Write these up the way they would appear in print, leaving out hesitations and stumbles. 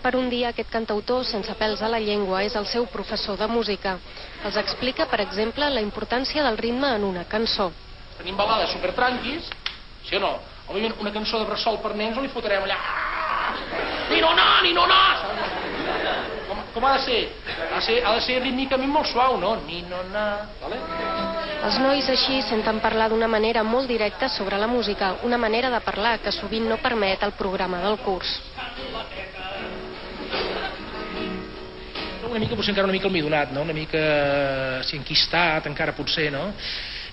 Per un dia, aquest cantautor, sense pèls a la llengua, és el seu professor de música. Els explica, per exemple, la importància del ritme en una cançó. Tenim balades supertranquis, sí o no? Òbviament, una cançó de bressol per nens no li fotrem allà... Ni no, ni no, com ha de ser? Ha de ser rítmicament molt suau, no? Ni no, vale? Els nois així senten parlar d'una manera molt directa sobre la música, una manera de parlar que sovint no permet el programa del curs. Una mica, potser encara una mica el midonat, no? Una mica enquistat, encara potser, no?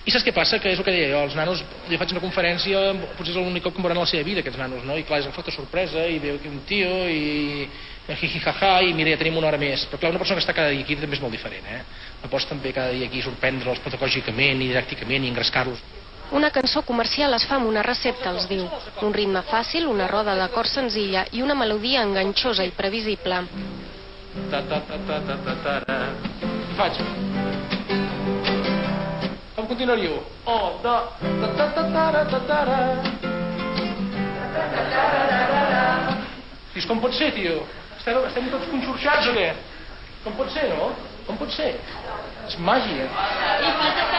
I saps què passa? Que és el que deia jo, els nanos, jo faig una conferència, potser és l'únic cop que em veuran a la seva vida, aquests nanos, no? I clar, és una falta sorpresa, i veu aquí un tio, i jijijaja, i mira, ja tenim una hora més. Però clar, una persona que està cada dia aquí també és molt diferent, eh? No pots també cada dia aquí sorprendre'ls pedagògicament i didàcticament i engrescar-los. Una cançó comercial es fa amb una recepta, els diu. Un ritme fàcil, una roda d'acord senzilla i una melodia enganxosa i previsible. Faig. Com continuaríeu? Dius, com pot ser, tio? Estem tots conxorxats o què? Com pot ser, no? Com pot ser? És màgia.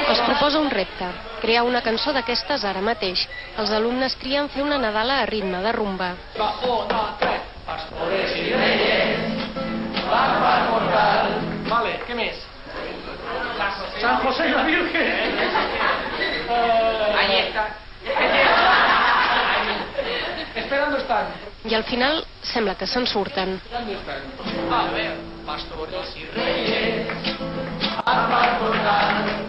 Els proposa un repte, crear una cançó d'aquestes ara mateix. Els alumnes trien fer una nadala a ritme de rumba. Va, 1, 2, 3. Pastores y reyes van a portal. Vale, què més? San José y la Virgen. Ahí está. Esperando están. I al final sembla que se'n surten. Esperando están. A ver, pastores y reyes van a portal.